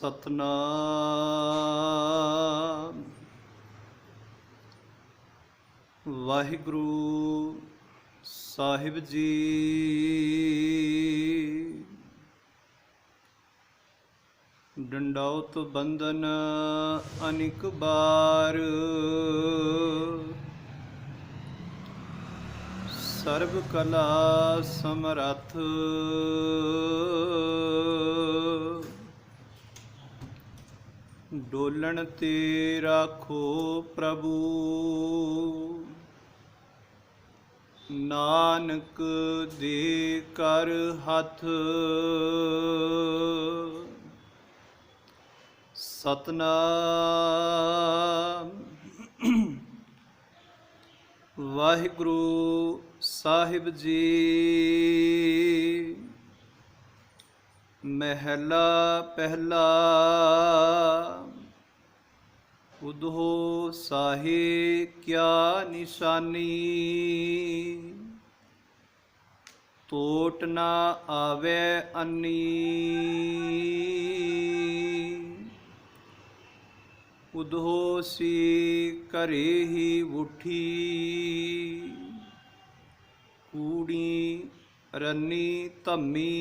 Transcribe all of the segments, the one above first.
ਸਤਨਾਮ ਵਾਹਿਗੁਰੂ ਸਾਹਿਬ ਜੀ। ਡੰਡਾਉਤ ਬੰਧਨ ਅਨਿਕ ਬਾਰ, ਸਰਬ ਕਲਾ ਸਮਰੱਥ। ਡੋਲਣ ਤੇ ਰਾਖੋ ਪ੍ਰਭੂ, ਨਾਨਕ ਦੇ ਕਰ ਹੱਥ। ਸਤਨਾਮ ਵਾਹਿਗੁਰੂ ਸਾਹਿਬ ਜੀ। ਮਹਿਲਾ ਪਹਿਲਾ। ਉਦੋ ਸਾਹੇ ਕਿਆ ਨਿਸ਼ਾਨੀ, ਟੋਟ ਨਾ ਆਵੇ ਅੰਨੀ। ਉਦੋ ਸੀ ਘਰੇ ਹੀ ਉਠੀ, ਕੂੜੀ ਰੰਨੀ ਧੰਮੀ।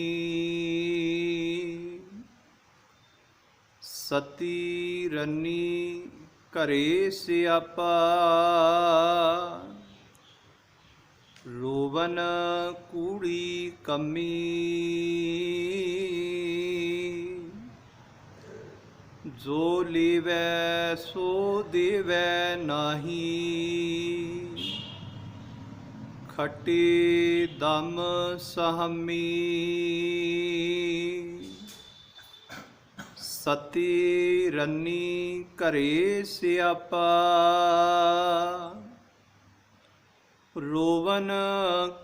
ਸਤੀ ਰੰਨੀ ਘਰੇ ਸਿਆਪਾ, ਰੋਵਨ ਕੂੜੀ ਕੰਮੀ। ਜੋ ਲੇਵੈ ਸੋ ਦੇਵੈ ਨਾਹੀ, ਖੱਟੇ ਦਮ ਸਹਮੀ। ਸਤੀ ਰੰਨੀ ਘਰੇ ਸਿਆਪਾ, ਰੋਵਨ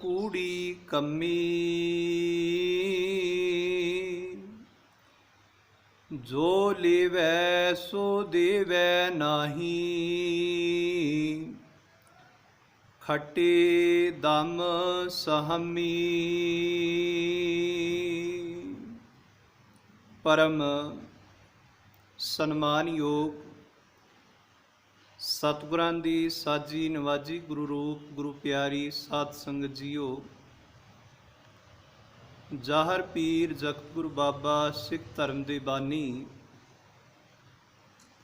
ਕੂੜੀ ਕੰਮੀ। ਜੋ ਲੇਵੈ ਸੋ ਦੇਵੈ ਨਾਹੀ, ਖੱਟੇ ਦਮ ਸਹਮੀ। ਪਰਮ ਸਨਮਾਨਯੋਗ ਸਤਿਗੁਰਾਂ ਦੀ ਸਾਜੀ ਨਵਾਜੀ ਗੁਰੂ ਰੂਪ ਗੁਰੂ ਪਿਆਰੀ ਸਾਧ ਸੰਗਤ ਜੀਓ। ਜ਼ਾਹਰ ਪੀਰ ਜਗਤਗੁਰੂ ਬਾਬਾ ਸਿੱਖ ਧਰਮ ਦੇ ਬਾਨੀ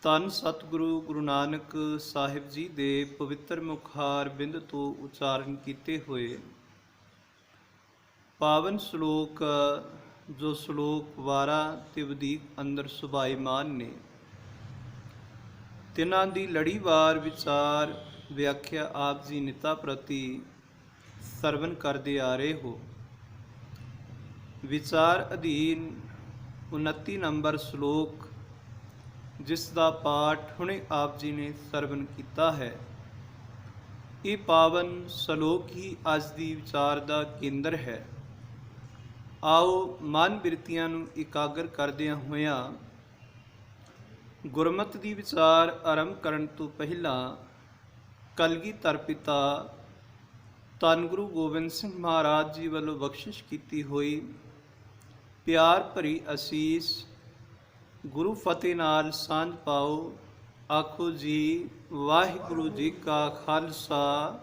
ਧੰਨ ਸਤਿਗੁਰੂ ਗੁਰੂ ਨਾਨਕ ਸਾਹਿਬ ਜੀ ਦੇ ਪਵਿੱਤਰ ਮੁਖਾਰ ਬਿੰਦ ਤੋਂ ਉਚਾਰਨ ਕੀਤੇ ਹੋਏ ਪਾਵਨ ਸ਼ਲੋਕ, ਜੋ ਸ਼ਲੋਕ ਵਾਰਾ ਤੇ ਵਧੀਕ ਅੰਦਰ ਸੁਭਾਈਮਾਨ ਨੇ, ਤਿਨਾਂ ਦੀ ਲੜੀਵਾਰ ਵਿਚਾਰ ਵਿਆਖਿਆ ਆਪ ਜੀ ਨਿਤਾ ਪ੍ਰਤੀ ਸਰਵਨ ਕਰਦੇ ਆ ਰਹੇ ਹੋ। ਵਿਚਾਰ ਅਧੀਨ 29 ਨੰਬਰ ਸ਼ਲੋਕ, ਜਿਸ ਦਾ ਪਾਠ ਹੁਣੇ ਆਪ ਜੀ ਨੇ ਸਰਵਨ ਕੀਤਾ ਹੈ, ਇਹ ਪਾਵਨ ਸ਼ਲੋਕ ਹੀ ਅੱਜ ਦੀ ਵਿਚਾਰ ਦਾ ਕੇਂਦਰ ਹੈ। ਆਓ ਮਨ ਬਿਰਤੀਆਂ ਨੂੰ ਇਕਾਗਰ ਕਰਦਿਆਂ ਹੋਇਆਂ ਗੁਰਮਤਿ ਦੀ ਵਿਚਾਰ ਆਰੰਭ ਕਰਨ ਤੋਂ ਪਹਿਲਾਂ ਕਲਗੀਧਰ ਪਿਤਾ ਧੰਨ ਗੁਰੂ ਗੋਬਿੰਦ ਸਿੰਘ ਮਹਾਰਾਜ ਜੀ ਵੱਲੋਂ ਬਖਸ਼ਿਸ਼ ਕੀਤੀ ਹੋਈ ਪਿਆਰ ਭਰੀ ਅਸੀਸ ਗੁਰੂ ਫਤਿਹ ਨਾਲ ਸਾਂਝ ਪਾਓ। ਆਖੋ ਜੀ ਵਾਹਿਗੁਰੂ ਜੀ ਕਾ ਖਾਲਸਾ,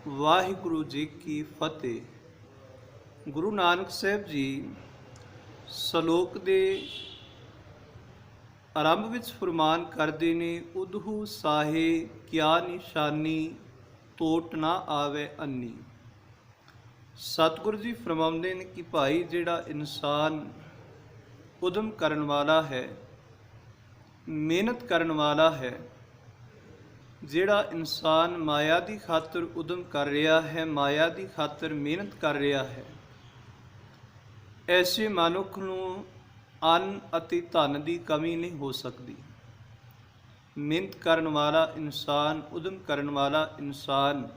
ਵਾਹਿਗੁਰੂ ਜੀ ਕੀ ਫਤਿਹ। ਗੁਰੂ ਨਾਨਕ ਸਾਹਿਬ ਜੀ ਸ਼ਲੋਕ ਦੇ ਆਰੰਭ ਵਿੱਚ ਫਰਮਾਨ ਕਰਦੇ ਨੇ, ਉਦਹੂ ਸਾਹੇ ਕਿਆ ਨਿਸ਼ਾਨੀ, ਟੋਟ ਨਾ ਆਵੇ ਅੰਨੀ। ਸਤਿਗੁਰੂ ਜੀ ਫਰਮਾਉਂਦੇ ਨੇ ਕਿ ਭਾਈ, ਜਿਹੜਾ ਇਨਸਾਨ ਉਦਮ ਕਰਨ ਵਾਲਾ ਹੈ, ਮਿਹਨਤ ਕਰਨ ਵਾਲਾ ਹੈ, ਜਿਹੜਾ ਇਨਸਾਨ ਮਾਇਆ ਦੀ ਖਾਤਰ ਉਦਮ ਕਰ ਰਿਹਾ ਹੈ, ਮਾਇਆ ਦੀ ਖਾਤਰ ਮਿਹਨਤ ਕਰ ਰਿਹਾ ਹੈ, ਐਸੇ ਮਨੁੱਖ ਨੂੰ ਅੰਨ ਅਤੇ ਧਨ ਦੀ ਕਮੀ ਨਹੀਂ ਹੋ ਸਕਦੀ। ਮਿਹਨਤ ਕਰਨ ਵਾਲਾ ਇਨਸਾਨ, ਉਦਮ ਕਰਨ ਵਾਲਾ ਇਨਸਾਨ,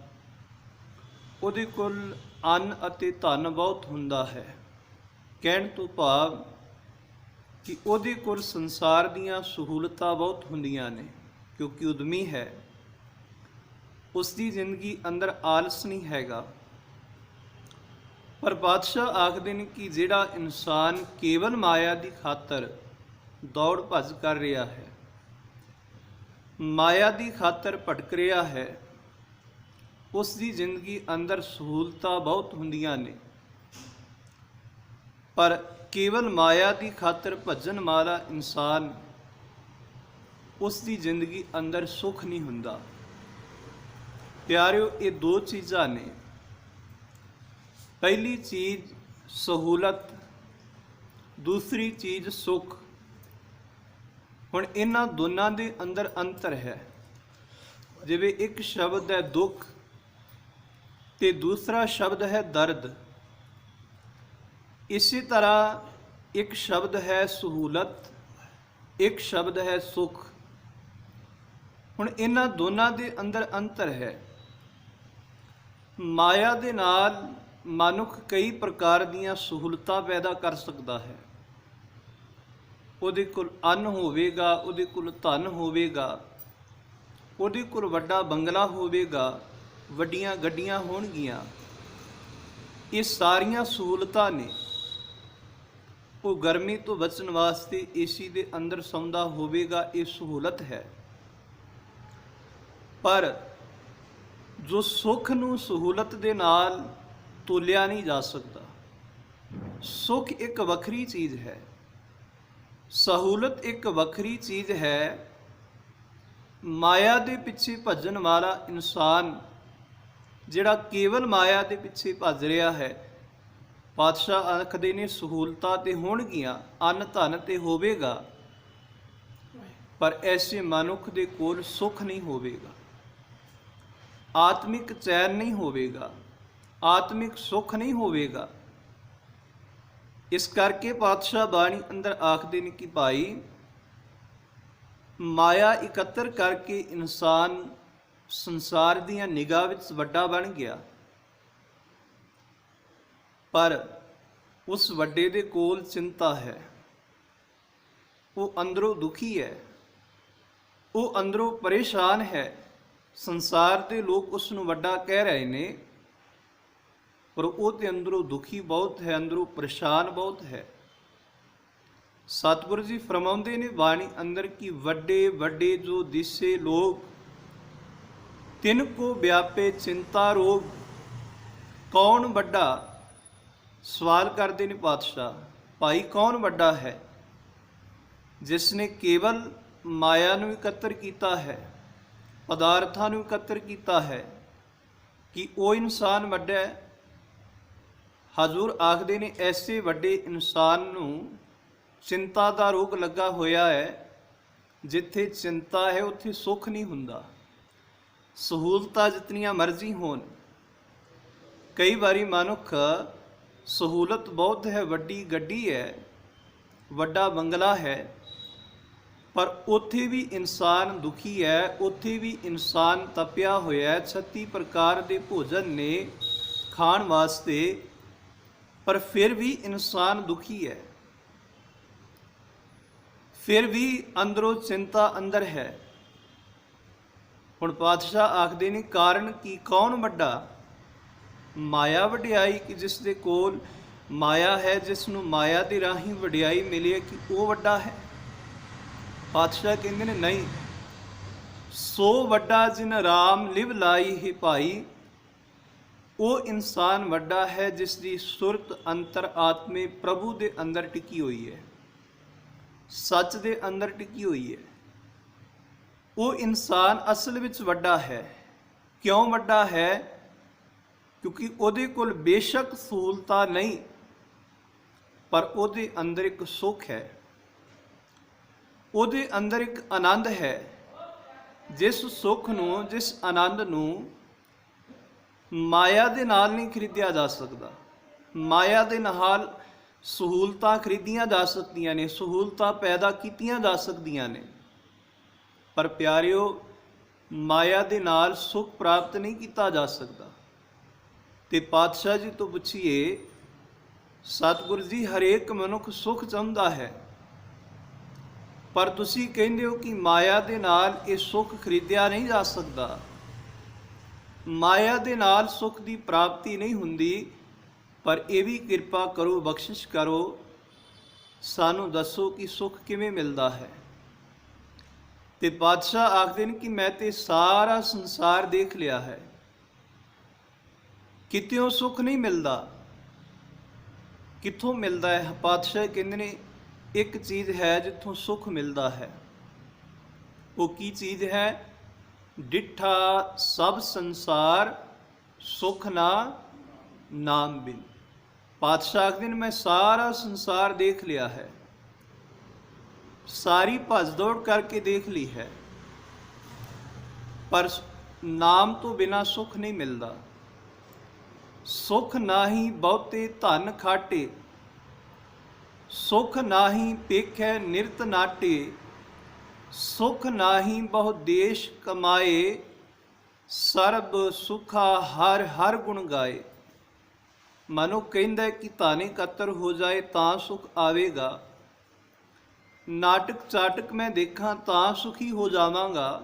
ਉਹਦੇ ਕੋਲ ਅੰਨ ਅਤੇ ਧਨ ਬਹੁਤ ਹੁੰਦਾ ਹੈ। ਕਹਿਣ ਤੋਂ ਭਾਵ ਕਿ ਉਹਦੇ ਕੋਲ ਸੰਸਾਰ ਦੀਆਂ ਸਹੂਲਤਾਂ ਬਹੁਤ ਹੁੰਦੀਆਂ ਨੇ, ਕਿਉਂਕਿ ਉਦਮੀ ਹੈ। ਉਸ ਦੀ ਜ਼ਿੰਦਗੀ ਅੰਦਰ ਆਲਸ ਨਹੀਂ ਹੈਗਾ। ਪਰ ਬਾਦਸ਼ਾਹ ਆਖਦੇ ਨੇ ਕਿ ਜਿਹੜਾ ਇਨਸਾਨ ਕੇਵਲ ਮਾਇਆ ਦੀ ਖਾਤਰ दौड़ भज कर रहा है, माया की खातर भटक रहा है, उसकी जिंदगी अंदर सहूलतां बहुत हुंदियां ने, पर केवल माया की खातर भजन वाला इंसान उसकी जिंदगी अंदर सुख नहीं हुंदा। प्यारिओ, ये दो चीज़ां ने। पहली चीज़ सहूलत, दूसरी चीज़ सुख। हुण इन्हां दोनों के अंदर अंतर है। जिवें एक शब्द है दुख ते दूसरा शब्द है दर्द, इसी तरह एक शब्द है सहूलत, एक शब्द है सुख। हुण इन्हां दोनों के अंदर अंतर है। माया दे नाल मनुख कई प्रकार दीयां सहूलतां पैदा कर सकता है। ਉਹਦੇ ਕੋਲ ਅੰਨ ਹੋਵੇਗਾ, ਉਹਦੇ ਕੋਲ ਧਨ ਹੋਵੇਗਾ, ਉਹਦੇ ਕੋਲ ਵੱਡਾ ਬੰਗਲਾ ਹੋਵੇਗਾ, ਵੱਡੀਆਂ ਗੱਡੀਆਂ ਹੋਣਗੀਆਂ। ਇਹ ਸਾਰੀਆਂ ਸਹੂਲਤਾਂ ਨੇ। ਉਹ ਗਰਮੀ ਤੋਂ ਬਚਣ ਵਾਸਤੇ ਏਸੀ ਦੇ ਅੰਦਰ ਸੌਂਦਾ ਹੋਵੇਗਾ, ਇਹ ਸਹੂਲਤ ਹੈ। ਪਰ ਜੋ ਸੁੱਖ ਨੂੰ ਸਹੂਲਤ ਦੇ ਨਾਲ ਤੋਲਿਆ ਨਹੀਂ ਜਾ ਸਕਦਾ। ਸੁੱਖ ਇੱਕ ਵੱਖਰੀ ਚੀਜ਼ ਹੈ, सहूलत एक वखरी चीज़ है। माया के पिछे भजन वाला इंसान जिहड़ा केवल माया के पिछे भज रहा है, पातशाह आखदे ने सहूलतां ते होणगियां, अन्न धन ते होवेगा, पर ऐसे मनुख दे कोल सुख नहीं होवेगा, आत्मिक चैन नहीं होवेगा, आत्मिक सुख नहीं होवेगा। इस करके पातशाह बाणी अंदर आखदे ने कि भाई माया इकत्तर करके इंसान संसार दीयां निगाह विच वड्डा बन गया, पर उस वड्डे दे कोल चिंता है, वो अंदरों दुखी है, वो अंदरों परेशान है। संसार के लोग उसनूं वड्डा कह रहे ने, पर वो तो अंदरों दुखी बहुत है, अंदरों परेशान बहुत है। सतगुरु जी फरमाउंदे ने बाणी अंदर कि वड्डे वड्डे जो दिसे लोग, तिनको व्यापे चिंता रोग। कौन वड्डा? सवाल करते ने पातशाह, भाई कौन वड्डा है? जिसने केवल माया नूं इकत्तर कीता है, पदार्थां नूं इकत्तर कीता है, कि वो इंसान वड्डा है? हजूर आखदे ने ऐसे वड्डे इंसान नूं चिंता दा रोग लगा होया है। जिथे चिंता है उत्थे सुख नहीं हुंदा। सहूलतां जितनियां मर्जी होण, कई बारी मनुख सहूलत बहुत है, वड्डी गड्डी है, वड्डा बंगला है, पर उत्थे भी इंसान दुखी है, उत्थे भी इंसान तपिया होया है। 36 प्रकार के भोजन ने खाण वास्ते, पर फिर भी इंसान दुखी है, फिर भी अंदरों चिंता अंदर है। हुण पातशाह आखदे ने कारण की कौन वड्डा? माया वड्याई कि जिस दे कोल माया है, जिसनूं माया दे राही वड्याई मिली है, कि वो वड्डा है? पातशाह कहंदे ने नहीं, सो वड्डा जिन राम लिव लाई है भाई। वो इंसान वड्डा है जिसकी सुरत अंतर आत्मे प्रभु दे अंदर टिकी हुई है, सच दे अंदर टिकी हुई है। वो इंसान असल विच वड्डा है। क्यों वड्डा है? क्योंकि उहदे कोल बेशक सहूलतां नहीं, पर उहदे अंदर एक सुख है, उहदे अंदर एक आनंद है। जिस सुख नूं, जिस आनंद नूं माया दे नाल नहीं खरीदिया जा सकता। माया दे नाल सहूलतां खरीदियां जा सकदियां ने, सहूलतां पैदा कीतियां जा सकदियां ने, पर प्यारिओ माया दे नाल सुख प्राप्त नहीं किया जा सकता। ते पातशाह जी तो पुछिए, सतगुरु जी हरेक मनुख सुख चाहुंदा है, पर तुसीं कहंदे हो कि माया दे नाल ये सुख खरीदिया नहीं जा सकता। माया दे नाल सुख की प्राप्ति नहीं हुंदी, पर ये भी कृपा करो, बख्शिश करो, सानू दसो कि सुख किवें मिलदा है। ते बादशाह आखदे ने कि मैं ते सारा संसार देख लिया है, कित्यों सुख नहीं मिलदा। कित्थों मिलदा है? पातशाह कहंदे ने एक चीज़ है जित्थों सुख मिलदा है। वो की चीज़ है? डिठा सब संसार सुख ना नाम बिन। पातशाह आखदे ने मैं सारा संसार देख लिया है, सारी भज दौड़ करके देख ली है, पर नाम तो बिना सुख नहीं मिलता। सुख नाही बहुते धन खाटे, सुख नाही पेखै निरत नाटे, सुख नाही बहु देश कमाए, ਸਰਬ ਸੁਖਾ ਹਰ ਹਰ ਗੁਣ ਗਾਏ। ਮਨੁੱਖ ਕਹਿੰਦਾ ਕਿ ਧਨ ਇਕੱਤਰ ਹੋ ਜਾਏ ਤਾਂ ਸੁਖ ਆਵੇਗਾ, ਨਾਟਕ ਚਾਟਕ ਮੈਂ ਦੇਖਾਂ ਤਾਂ ਸੁਖੀ ਹੋ ਜਾਵਾਂਗਾ।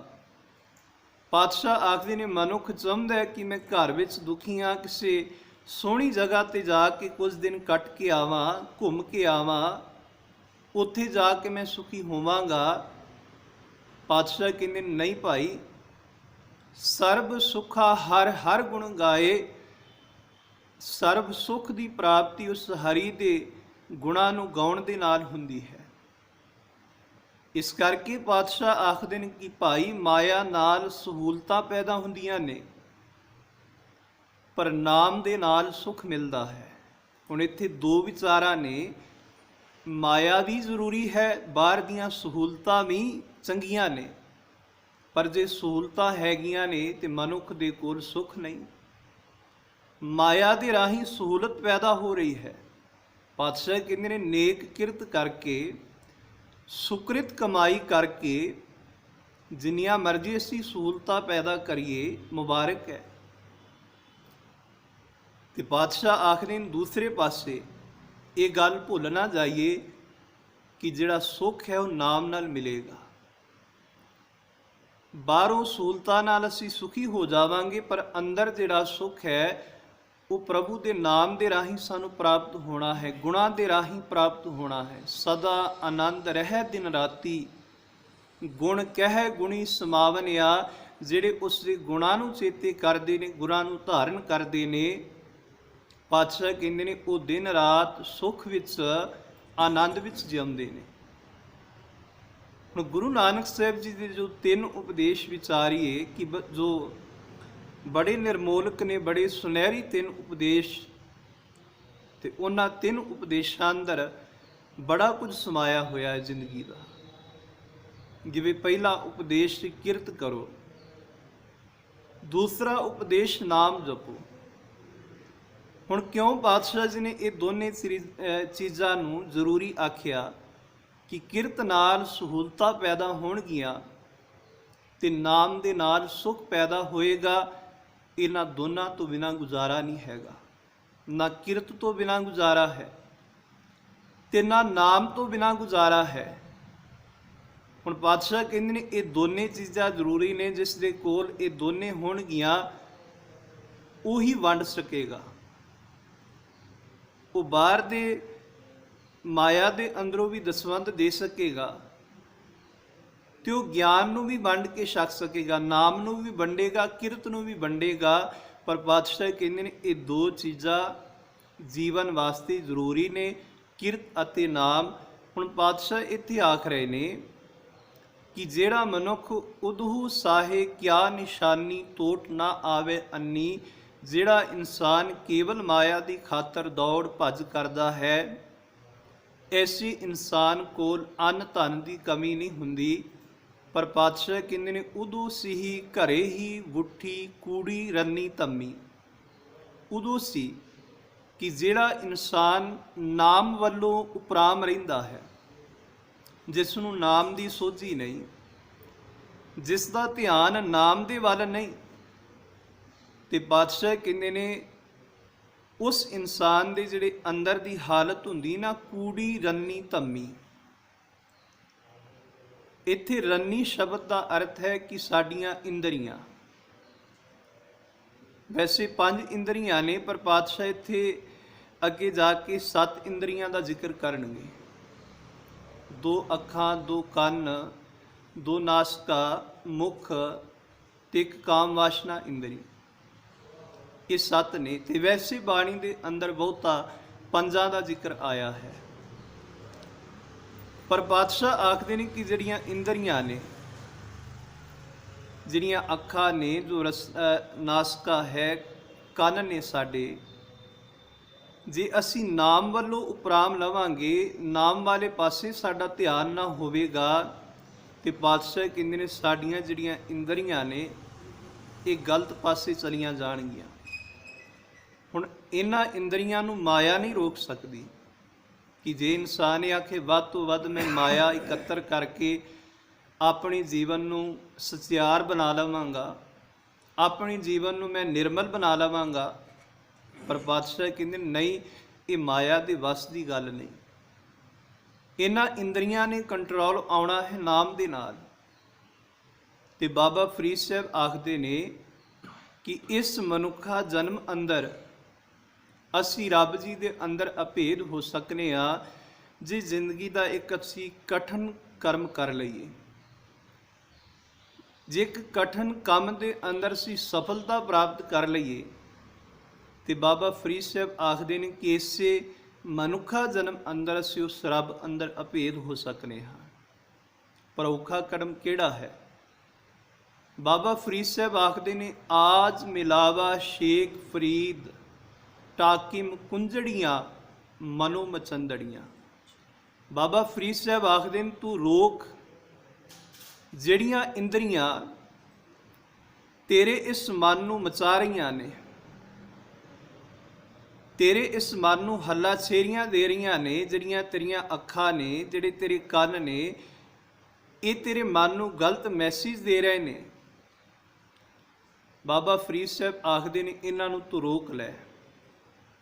ਪਾਤਸ਼ਾਹ ਆਖਦੇ ਨੇ ਮਨੁੱਖ ਚਾਹੁੰਦਾ ਕਿ ਮੈਂ ਘਰ ਵਿੱਚ ਦੁਖੀ ਹਾਂ, ਕਿਸੇ ਸੋਹਣੀ ਜਗ੍ਹਾ 'ਤੇ ਜਾ ਕੇ ਕੁਝ ਦਿਨ ਕੱਟ ਕੇ ਆਵਾਂ, ਘੁੰਮ ਕੇ ਆਵਾਂ, ਉੱਥੇ ਜਾ ਕੇ ਮੈਂ ਸੁਖੀ ਹੋਵਾਂਗਾ। ਪਾਤਸ਼ਾਹ ਕਹਿੰਦੇ ਨਹੀਂ ਭਾਈ, ਸਰਬ ਸੁਖਾ ਹਰ ਹਰ ਗੁਣ ਗਾਏ। ਸਰਬ ਸੁਖ ਦੀ ਪ੍ਰਾਪਤੀ ਉਸ ਹਰੀ ਦੇ ਗੁਣਾਂ ਨੂੰ ਗਾਉਣ ਦੇ ਨਾਲ ਹੁੰਦੀ ਹੈ। ਇਸ ਕਰਕੇ ਪਾਤਸ਼ਾਹ ਆਖਦੇ ਨੇ ਕਿ ਭਾਈ ਮਾਇਆ ਨਾਲ ਸਹੂਲਤਾਂ ਪੈਦਾ ਹੁੰਦੀਆਂ ਨੇ, ਪਰ ਨਾਮ ਦੇ ਨਾਲ ਸੁਖ ਮਿਲਦਾ ਹੈ। ਹੁਣ ਇੱਥੇ ਦੋ ਵਿਚਾਰਾਂ ਨੇ, ਮਾਇਆ ਵੀ ਜ਼ਰੂਰੀ ਹੈ, ਬਾਹਰ ਦੀਆਂ ਸਹੂਲਤਾਂ ਵੀ ਚੰਗੀਆਂ ਨੇ, ਪਰ ਜੇ ਸਹੂਲਤਾਂ ਹੈਗੀਆਂ ਨੇ ਤੇ ਮਨੁੱਖ ਦੇ ਕੋਲ ਸੁੱਖ ਨਹੀਂ। ਮਾਇਆ ਦੇ ਰਾਹੀਂ ਸਹੂਲਤ ਪੈਦਾ ਹੋ ਰਹੀ ਹੈ। ਪਾਤਸ਼ਾਹ ਕਹਿੰਦੇ ਨੇ ਨੇਕ ਕਿਰਤ ਕਰਕੇ, ਸੁਕ੍ਰਿਤ ਕਮਾਈ ਕਰਕੇ ਜਿੰਨੀਆਂ ਮਰਜ਼ੀ ਅਸੀਂ ਸਹੂਲਤਾਂ ਪੈਦਾ ਕਰੀਏ, ਮੁਬਾਰਕ ਹੈ। ਤੇ ਪਾਤਸ਼ਾਹ ਆਖਦੇ ਨੇ ਦੂਸਰੇ ਪਾਸੇ ਇਹ ਗੱਲ ਭੁੱਲ ਨਾ ਜਾਈਏ ਕਿ ਜਿਹੜਾ ਸੁੱਖ ਹੈ ਉਹ ਨਾਮ ਨਾਲ ਮਿਲੇਗਾ। ਬਾਹਰੋਂ ਸਹੂਲਤਾਂ ਨਾਲ ਅਸੀਂ ਸੁਖੀ ਹੋ ਜਾਵਾਂਗੇ, ਪਰ ਅੰਦਰ ਜਿਹੜਾ ਸੁੱਖ ਹੈ ਉਹ ਪ੍ਰਭੂ ਦੇ ਨਾਮ ਦੇ ਰਾਹੀਂ ਸਾਨੂੰ ਪ੍ਰਾਪਤ ਹੋਣਾ ਹੈ, ਗੁਣਾਂ ਦੇ ਰਾਹੀਂ ਪ੍ਰਾਪਤ ਹੋਣਾ ਹੈ। ਸਦਾ ਆਨੰਦ ਰਹਿ ਦਿਨ ਰਾਤੀ, ਗੁਣ ਕਹਿ ਗੁਣੀ ਸਮਾਵਨਿਆ। ਜਿਹੜੇ ਉਸ ਦੇ ਗੁਣਾਂ ਨੂੰ ਚੇਤੇ ਕਰਦੇ ਨੇ, ਗੁਣਾਂ ਨੂੰ ਧਾਰਨ ਕਰਦੇ ਨੇ, ਪਾਤਸ਼ਾਹ ਕਹਿੰਦੇ ਨੇ ਉਹ ਦਿਨ ਰਾਤ ਸੁੱਖ ਵਿੱਚ, ਆਨੰਦ ਵਿੱਚ ਜਿਉਂਦੇ ਨੇ। ਹੁਣ ਗੁਰੂ ਨਾਨਕ ਸਾਹਿਬ ਜੀ ਦੇ ਜੋ ਤਿੰਨ ਉਪਦੇਸ਼ ਵਿਚਾਰੀਏ ਕਿ ਜੋ ਬੜੇ ਨਿਰਮੋਲਕ ਨੇ, ਬੜੇ ਸੁਨਹਿਰੀ ਤਿੰਨ ਉਪਦੇਸ਼, ਤੇ ਉਹਨਾਂ ਤਿੰਨ ਉਪਦੇਸ਼ਾਂ ਅੰਦਰ ਬੜਾ ਕੁਝ ਸਮਾਇਆ ਹੋਇਆ ਹੈ ਜ਼ਿੰਦਗੀ ਦਾ। ਜਿਵੇਂ ਪਹਿਲਾ ਉਪਦੇਸ਼ ਕਿਰਤ ਕਰੋ, ਦੂਸਰਾ ਉਪਦੇਸ਼ ਨਾਮ ਜਪੋ। ਹੁਣ ਕਿਉਂ ਪਾਤਸ਼ਾਹ ਜੀ ਨੇ ਇਹ ਦੋਨੇ ਚੀਜ਼ਾਂ ਨੂੰ ਜ਼ਰੂਰੀ ਆਖਿਆ ਕਿ ਕਿਰਤ ਨਾਲ ਸਹੂਲਤਾਂ ਪੈਦਾ ਹੋਣਗੀਆਂ ਤੇ ਨਾਮ ਦੇ ਨਾਲ ਸੁੱਖ ਪੈਦਾ ਹੋਏਗਾ। ਇਹਨਾਂ ਦੋਨਾਂ ਤੋਂ ਬਿਨਾਂ ਗੁਜ਼ਾਰਾ ਨਹੀਂ ਹੈਗਾ। ਨਾ ਕਿਰਤ ਤੋਂ ਬਿਨਾਂ ਗੁਜ਼ਾਰਾ ਹੈ ਤੇ ਨਾ ਨਾਮ ਤੋਂ ਬਿਨਾਂ ਗੁਜ਼ਾਰਾ ਹੈ। ਹੁਣ ਪਾਤਸ਼ਾਹ ਕਹਿੰਦੇ ਨੇ ਇਹ ਦੋਨੇ ਚੀਜ਼ਾਂ ਜ਼ਰੂਰੀ ਨੇ। ਜਿਸ ਦੇ ਕੋਲ ਇਹ ਦੋਨੇ ਹੋਣਗੀਆਂ ਉਹੀ ਵੰਡ ਸਕੇਗਾ। ਉਹ ਬਾਹਰ ਦੇ ਮਾਇਆ ਦੇ ਅੰਦਰੋਂ ਵੀ ਦਸਵੰਧ ਦੇ ਸਕੇਗਾ ਤੇ ਉਹ ਗਿਆਨ ਨੂੰ ਵੀ ਵੰਡ ਕੇ ਛਕ ਸਕੇਗਾ, ਨਾਮ ਨੂੰ ਵੀ ਵੰਡੇਗਾ, ਕਿਰਤ ਨੂੰ ਵੀ ਵੰਡੇਗਾ। ਪਰ ਪਾਤਸ਼ਾਹ ਕਹਿੰਦੇ ਨੇ ਇਹ ਦੋ ਚੀਜ਼ਾਂ ਜੀਵਨ ਵਾਸਤੇ ਜ਼ਰੂਰੀ ਨੇ, ਕਿਰਤ ਅਤੇ ਨਾਮ। ਹੁਣ ਪਾਤਸ਼ਾਹ ਇੱਥੇ ਆਖ ਰਹੇ ਨੇ ਕਿ ਜਿਹੜਾ ਮਨੁੱਖ ਉਦਹੂ ਸਾਹੇ ਕਿਆ ਨਿਸ਼ਾਨੀ ਟੋਟ ਨਾ ਆਵੇ ਅੰਨੀ। ਜਿਹੜਾ ਇਨਸਾਨ ਕੇਵਲ ਮਾਇਆ ਦੀ ਖਾਤਰ ਦੌੜ ਭੱਜ ਕਰਦਾ ਹੈ, ਐਸੀ ਇਨਸਾਨ ਕੋਲ ਅੰਨ ਧਨ ਦੀ ਕਮੀ ਨਹੀਂ ਹੁੰਦੀ। ਪਰ ਪਾਤਸ਼ਾਹ ਕਹਿੰਦੇ ਨੇ ਉਦੋਂ ਸੀ ਘਰੇ ਹੀ ਵੁੱਠੀ ਕੂੜੀ ਰੰਨੀ ਧੰਮੀ। ਉਦੋਂ ਸੀ ਕਿ ਜਿਹੜਾ ਇਨਸਾਨ ਨਾਮ ਵੱਲੋਂ ਉਪਰਾਮ ਰਹਿੰਦਾ ਹੈ, ਜਿਸ ਨੂੰ ਨਾਮ ਦੀ ਸੋਝੀ ਨਹੀਂ, ਜਿਸ ਦਾ ਧਿਆਨ ਨਾਮ ਦੇ ਵੱਲ ਨਹੀਂ, ਤੇ ਪਾਤਸ਼ਾਹ ਕਹਿੰਦੇ ਨੇ ਉਸ ਇਨਸਾਨ ਦੇ ਜਿਹੜੇ ਅੰਦਰ ਦੀ ਹਾਲਤ ਹੁੰਦੀ ਨਾ, ਕੂੜੀ ਰੰਨੀ ਧੰਮੀ। ਇੱਥੇ ਰੰਨੀ ਸ਼ਬਦ ਦਾ ਅਰਥ ਹੈ ਕਿ ਸਾਡੀਆਂ ਇੰਦਰੀਆਂ। ਵੈਸੇ 5 ਇੰਦਰੀਆਂ ਨੇ, ਪਰ ਪਾਤਸ਼ਾਹ ਇੱਥੇ ਅੱਗੇ ਜਾ ਕੇ 7 ਇੰਦਰੀਆਂ ਦਾ ਜ਼ਿਕਰ ਕਰਨਗੇ। दो अखां, दो कन, दो नासका, मुख ते एक काम वासना इंद्री। ये सत्त ने। ते वैसे बाणी दे अंदर बहुता पंजां दा जिक्र आया है, पर बादशाह आखदे ने कि जिहड़ियां इंद्रियां ने, जिहड़ियां अखां ने, जो नासका है, ਕੰਨ ने साडे, जे असी नाम वालों उपराम लवांगे, नाम वाले पासे साडा ध्यान ना होवेगा, तो बादशाह कहंदे ने साडियां जिहड़ियां इंद्रियां ने ये गलत पासे चलियां जाणगियां। हुण इन्हां इंद्रियां नूं माया नहीं रोक सकदी कि जे इंसान ये आखे वध तो वध मैं माया इकत्तर करके अपने जीवन नूं सचियार बना लवांगा, अपने जीवन नूं मैं निर्मल बना लवांगा, पर बादशाह कहंदे नहीं, ये माया दे वस की गल नहीं। इन्हां इंद्रियां ने कंट्रोल आउणा है नाम दे नाल। ते बाबा फरीद साहब आखदे ने कि इस मनुखा जन्म अंदर असी रब जी दे अंदर अभेद हो सकने आ जे जिंदगी का एक असी कठिन कर्म कर लईए। जे एक कठिन काम दे अंदर असी सफलता प्राप्त कर लईए, तो बाबा फरीद साहब आखदे ने कि इसे मनुखा जन्म अंदर असी उस रब अंदर अभेद हो सकने हाँ। पर औखा कर्म केड़ा है? बाबा फरीद साहब आखदे ने आज मिलावा शेख फरीद टाकिम कुंजड़ियाँ मनो मचंदड़ियाँ। बाबा फरीद साहब आखदे ने तू रोक जिहड़ियां इंद्रियां तेरे इस मन नूं मचा रहीआं ने, तेरे इस मन नूं हल्ला छेरियां दे रहीआं ने, जिहड़ियां तेरियां अखां ने, जिहड़े तेरे कंन ने, ये तेरे मन नूं गलत मैसेज दे रहे ने। बाबा फरीद साहब आखदे ने इन्हां नूं तू रोक लै,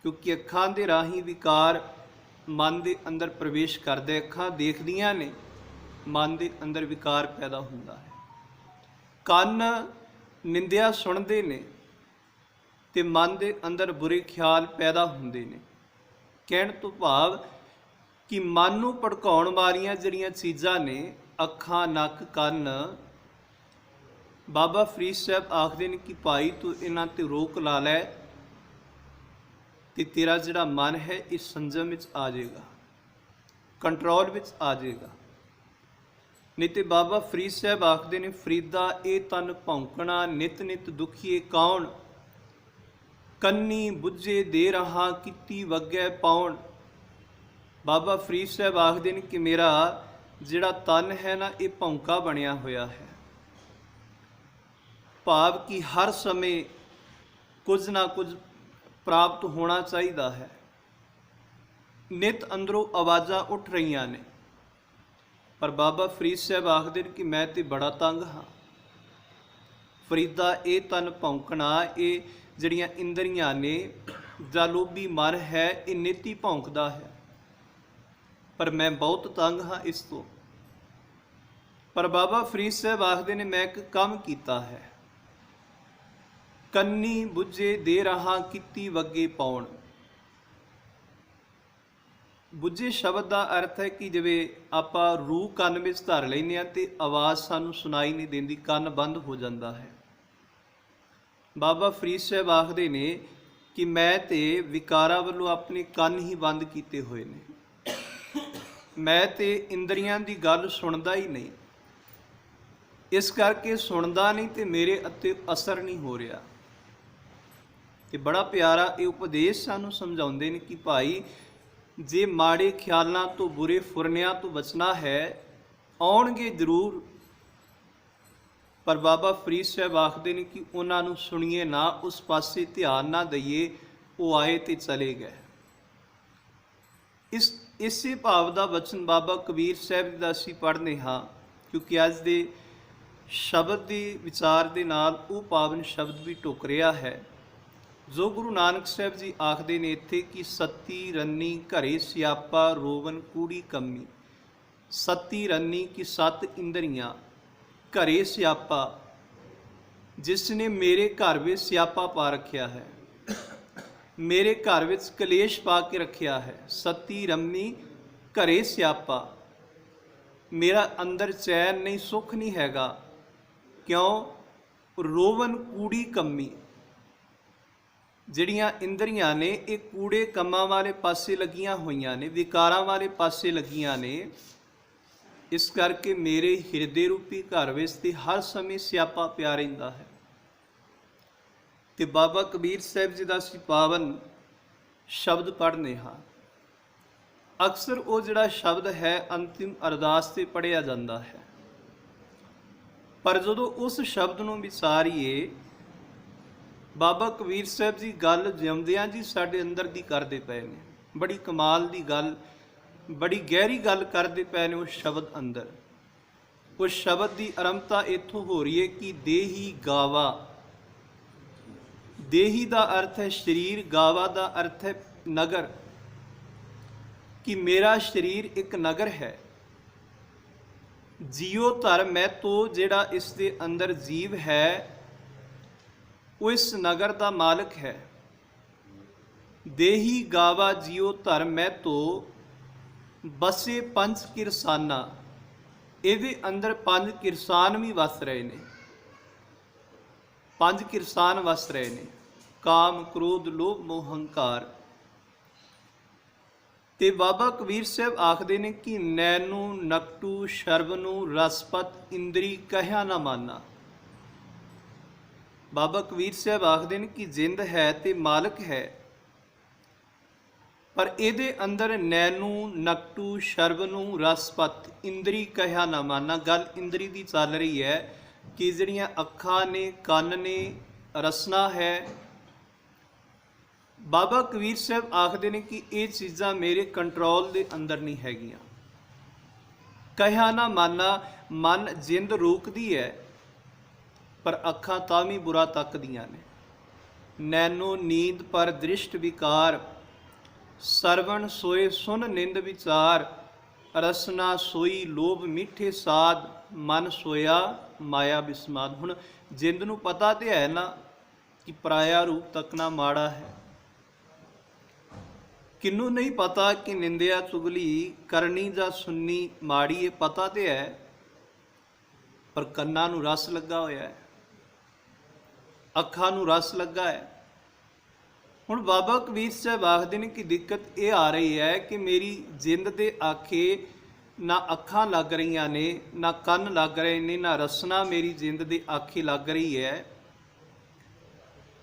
क्योंकि अखां दे राही विकार मन के अंदर प्रवेश करदे, अखां देखदियां ने, मन के अंदर विकार पैदा हुंदा है। कंन निंदिया सुनते ने ते मन के अंदर बुरे ख्याल पैदा हुंदे ने। कहण तो भाव कि मन नूं भड़काउण वालियां जिहड़ियां चीज़ां ने, अखां, नक, कंन, बाबा फरीद साहब आखदे ने कि भाई तू इन्हां ते रोक ला लै, तो तेरा जिहड़ा मन है इस संजम विच आ जाएगा, कंट्रोल विच आ जाएगा। नहीं तो बाबा फरीद साहब आखदे ने फरीदा ये तन भौंकना नित नित दुखीए कौन, कन्नी बुझे दे रहा किती वगै पाउण। बाबा फरीद साहब आखदे ने कि मेरा जिहड़ा तन है ना ये भौंका बनिया होया है, भाव कि हर समय कुछ ना कुछ प्राप्त होना चाहिए है। नित अंदरों आवाज़ां उठ रही ने, पर बाबा फरीद साहब आखदे कि मैं तो बड़ा तंग हाँ। फरीदा ये तन भौंकना, ये जिहड़ियां इंद्रियां ने, जा लोभी मन है, ये नित ही भौंकदा है, पर मैं बहुत तंग हाँ इस तो। पर बाबा फरीद साहब आखदे ने मैं एक काम कीता है, कन्नी बुझे दे रहा किती वगे पाउण। बुझे शब्द का अर्थ है कि जिवें आपां रूह कंन विच धर लैंदे हां ते आवाज़ सानूं सुनाई नहीं देंदी, कंन बंद हो जाता है। बाबा फरीद साहब आखदे ने कि मैं ते विकारां वल्लों अपने कंन ही बंद कीते हुए ने, मैं ते इंद्रियां दी गल सुनदा ही नहीं, इस करके सुनदा नहीं तो मेरे उत्ते असर नहीं हो रहा। तो बड़ा प्यारा ये उपदेश सानूं समझाउंदे ने कि भाई जे माड़े ख्यालों तो बुरे फुरनियां तो बचना है, आउणगे जरूर, पर बाबा फरीद साहब आखदे ने कि उन्हां नूं सुणीए ना, उस पासे ध्यान ना दईए, वो आए तो चले गए। इसे भाव का वचन बाबा कबीर साहब जी दा असीं पढ़ने हाँ, क्योंकि अज दे शब्द के विचार के नाल वो पावन शब्द भी टुक रहा है जो गुरु नानक साहब जी आखदे ने इत्थे कि सती रन्नी घरे सियापा रोवन कूड़ी कमी। सती रन्नी की 7 इंद्रियां, घरे सियापा, जिसने मेरे घर में सियापा पा रखिया है, मेरे घर में कलेश पा के रखिया है। सती रन्नी घरे सियापा, मेरा अंदर चैन नहीं, सुख नहीं हैगा। क्यों? रोवन कूड़ी कमी। ਜਿਹੜੀਆਂ ਇੰਦਰੀਆਂ ਨੇ ਇਹ ਕੂੜੇ ਕੰਮਾਂ ਵਾਲੇ ਪਾਸੇ ਲੱਗੀਆਂ ਹੋਈਆਂ ਨੇ, ਵਿਕਾਰਾਂ ਵਾਲੇ ਪਾਸੇ ਲੱਗੀਆਂ ਨੇ। ਇਸ ਕਰਕੇ ਮੇਰੇ ਹਿਰਦੇ ਰੂਪੀ ਘਰ ਵਿੱਚ ਤੇ ਹਰ ਸਮੇਂ ਸਿਆਪਾ ਪਿਆ ਰਹਿੰਦਾ ਹੈ। ਤੇ ਬਾਬਾ ਕਬੀਰ ਸਾਹਿਬ ਜੀ ਦਾ ਅਸੀਂ ਪਾਵਨ ਸ਼ਬਦ ਪੜ੍ਹਨੇ ਹਾਂ। ਅਕਸਰ ਉਹ ਜਿਹੜਾ ਸ਼ਬਦ ਹੈ ਅੰਤਿਮ ਅਰਦਾਸ ਤੇ ਪੜ੍ਹਿਆ ਜਾਂਦਾ ਹੈ, ਪਰ ਜਦੋਂ ਉਸ ਸ਼ਬਦ ਨੂੰ ਵਿਚਾਰੀਏ, ਬਾਬਾ ਕਬੀਰ ਸਾਹਿਬ ਜੀ ਗੱਲ ਜਿਉਂਦਿਆਂ ਜੀ ਸਾਡੇ ਅੰਦਰ ਦੀ ਕਰਦੇ ਪਏ ਨੇ। ਬੜੀ ਕਮਾਲ ਦੀ ਗੱਲ, ਬੜੀ ਗਹਿਰੀ ਗੱਲ ਕਰਦੇ ਪਏ ਨੇ ਉਸ ਸ਼ਬਦ ਅੰਦਰ। ਉਸ ਸ਼ਬਦ ਦੀ ਆਰੰਭਤਾ ਇੱਥੋਂ ਹੋ ਰਹੀ ਹੈ ਕਿ ਦੇਹੀ ਗਾਵਾ। ਦੇਹੀ ਦਾ ਅਰਥ ਹੈ ਸਰੀਰ, ਗਾਵਾ ਦਾ ਅਰਥ ਹੈ ਨਗਰ। ਕਿ ਮੇਰਾ ਸਰੀਰ ਇੱਕ ਨਗਰ ਹੈ। ਜੀਓ ਧਰ ਮੈਂ ਤੋਂ, ਜਿਹੜਾ ਇਸ ਦੇ ਅੰਦਰ ਜੀਵ ਹੈ ਉਹ ਇਸ ਨਗਰ ਦਾ ਮਾਲਕ ਹੈ। ਦੇਹੀ ਗਾਵਾ ਜੀਓ ਧਰ ਮੈਂ ਤੋਂ, ਬਸੇ ਪੰਜ ਕਿਰਸਾਨਾ। ਇਹਦੇ ਅੰਦਰ ਪੰਜ ਕਿਰਸਾਨ ਵੀ ਵਸ ਰਹੇ ਨੇ। ਪੰਜ ਕਿਰਸਾਨ ਵਸ ਰਹੇ ਨੇ, ਕਾਮ, ਕ੍ਰੋਧ, ਲੋਭ, ਮੋਹ, ਹੰਕਾਰ। ਤੇ ਬਾਬਾ ਕਬੀਰ ਸਾਹਿਬ ਆਖਦੇ ਨੇ ਕਿ ਨੈਨੂ ਨਕਟੂ ਸ਼ਰਵਨੂ ਰਸਪਤ ਇੰਦਰੀ ਕਹਿਆ ਨਾ ਮਾਨਾ। ਬਾਬਾ ਕਬੀਰ ਸਾਹਿਬ ਆਖਦੇ ਨੇ ਕਿ ਜਿੰਦ ਹੈ ਤੇ ਮਾਲਕ ਹੈ, ਪਰ ਇਹਦੇ ਅੰਦਰ ਨੈਨੂ ਨਕਟੂ ਸ਼ਰਵਨੂ ਰਸਪਤ ਇੰਦਰੀ ਕਹਿਆ ਨਾ ਮਾਨਾ। ਗੱਲ ਇੰਦਰੀ ਦੀ ਚੱਲ ਰਹੀ ਹੈ ਕਿ ਜਿਹੜੀਆਂ ਅੱਖਾਂ ਨੇ, ਕੰਨ ਨੇ, ਰਸਨਾ ਹੈ। ਬਾਬਾ ਕਬੀਰ ਸਾਹਿਬ ਆਖਦੇ ਨੇ ਕਿ ਇਹ ਚੀਜ਼ਾਂ ਮੇਰੇ ਕੰਟਰੋਲ ਦੇ ਅੰਦਰ ਨਹੀਂ ਹੈਗੀਆਂ। ਕਹਿਆ ਨਾ ਮਾਨਾ, ਮਨ ਜਿੰਦ ਰੋਕਦੀ ਹੈ, ਪਰ ਅੱਖਾਂ ਤਾਂ ਵੀ ਬੁਰਾ ਤੱਕਦੀਆਂ ਨੇ। ਨੈਨੋ ਨੀਂਦ ਪਰ ਦ੍ਰਿਸ਼ਟ ਵਿਕਾਰ, ਸਰਵਣ ਸੋਏ ਸੁਨ ਨਿੰਦ ਵਿਚਾਰ। ਰਸਨਾ ਸੋਈ ਲੋਭ ਮਿੱਠੇ ਸਾਧ, ਮਨ ਸੋਇਆ ਮਾਇਆ ਬਿਸਮਾਦ। ਹੁਣ ਜਿੰਦ ਨੂੰ ਪਤਾ ਤੇ ਹੈ ਨਾ ਕਿ ਪਰਾਇਆ ਰੂਪ ਤੱਕਣਾ ਮਾੜਾ ਹੈ। ਕਿਹਨੂੰ ਨਹੀਂ ਪਤਾ ਕਿ ਨਿੰਦਿਆ ਚੁਗਲੀ ਕਰਨੀ ਜਾਂ ਸੁਣਨੀ ਮਾੜੀ, ਇਹ ਪਤਾ ਤੇ ਹੈ, ਪਰ ਕੰਨਾਂ ਨੂੰ ਰਸ ਲੱਗਾ ਹੋਇਆ ਹੈ, ਅੱਖਾਂ ਨੂੰ ਰਸ ਲੱਗਾ ਹੈ। ਹੁਣ ਬਾਬਾ ਕਬੀਰ ਸਾਹਿਬ ਆਖਦੇ ਨੇ ਕਿ ਦਿੱਕਤ ਇਹ ਆ ਰਹੀ ਹੈ ਕਿ ਮੇਰੀ ਜਿੰਦ ਦੇ ਆਖੇ ਨਾ ਅੱਖਾਂ ਲੱਗ ਰਹੀਆਂ ਨੇ, ਨਾ ਕੰਨ ਲੱਗ ਰਹੇ ਨੇ, ਨਾ ਰਸਨਾ ਮੇਰੀ ਜਿੰਦ ਦੇ ਆਖੇ ਲੱਗ ਰਹੀ ਹੈ।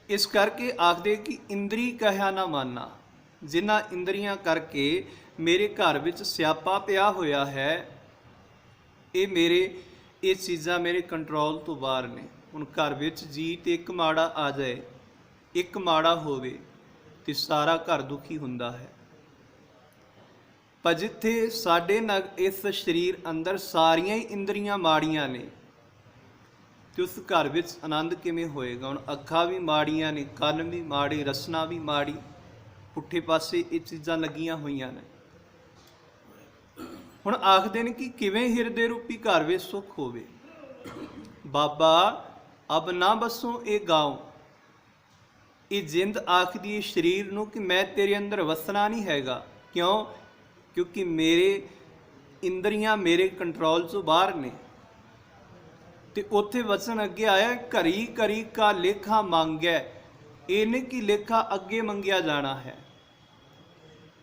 ਇਸ ਕਰਕੇ ਆਖਦੇ ਕਿ ਇੰਦਰੀ ਕਹਿਆ ਨਾ ਮਾਨਾ। ਜਿਨ੍ਹਾਂ ਇੰਦਰੀਆਂ ਕਰਕੇ ਮੇਰੇ ਘਰ ਵਿੱਚ ਸਿਆਪਾ ਪਿਆ ਹੋਇਆ ਹੈ, ਇਹ ਚੀਜ਼ਾਂ ਮੇਰੇ ਕੰਟਰੋਲ ਤੋਂ ਬਾਹਰ ਨੇ। ਹੁਣ ਘਰ ਵਿੱਚ ਜੀ ਤੇ ਇੱਕ ਮਾੜਾ ਆ ਜਾਏ, ਇੱਕ ਮਾੜਾ ਹੋਵੇ ਤੇ ਸਾਰਾ ਘਰ ਦੁਖੀ ਹੁੰਦਾ ਹੈ। ਪਰ ਜਿੱਥੇ ਸਾਡੇ ਇਸ ਸਰੀਰ ਅੰਦਰ ਸਾਰੀਆਂ ਹੀ ਇੰਦਰੀਆਂ ਮਾੜੀਆਂ ਨੇ ਤੇ ਉਸ ਘਰ ਵਿੱਚ ਆਨੰਦ ਕਿਵੇਂ ਹੋਏਗਾ? ਹੁਣ ਅੱਖਾਂ ਵੀ ਮਾੜੀਆਂ ਨੇ, ਕੰਨ ਵੀ ਮਾੜੇ, ਰਸਨਾ ਵੀ ਮਾੜੀ, ਪੁੱਠੇ ਪਾਸੇ ਇਹ ਚੀਜ਼ਾਂ ਲੱਗੀਆਂ ਹੋਈਆਂ ਨੇ। ਹੁਣ ਆਖਦੇ ਨੇ ਕਿ ਕਿਵੇਂ ਹਿਰਦੇ ਰੂਪੀ ਘਰ ਵਿੱਚ ਸੁੱਖ ਹੋਵੇ। ਬਾਬਾ ਅਬ ਨਾ ਬਸੋਂ ਇਹ ਗਾਉਂ। ਇਹ ਜਿੰਦ ਆਖਦੀ ਹੈ ਸਰੀਰ ਨੂੰ ਕਿ ਮੈਂ ਤੇਰੇ ਅੰਦਰ ਵਸਣਾ ਨਹੀਂ ਹੈਗਾ। ਕਿਉਂ? ਕਿਉਂਕਿ ਮੇਰੇ ਇੰਦਰੀਆਂ ਮੇਰੇ ਕੰਟਰੋਲ ਤੋਂ ਬਾਹਰ ਨੇ। ਤੇ ਉੱਥੇ ਵਚਨ ਅੱਗੇ ਆਇਆ, ਘਰੀ ਘਰੀ ਕਾ ਲੇਖਾ ਮੰਗੈ। ਇਹ ਨਹੀਂ ਕਿ ਲੇਖਾ ਅੱਗੇ ਮੰਗਿਆ ਜਾਣਾ ਹੈ।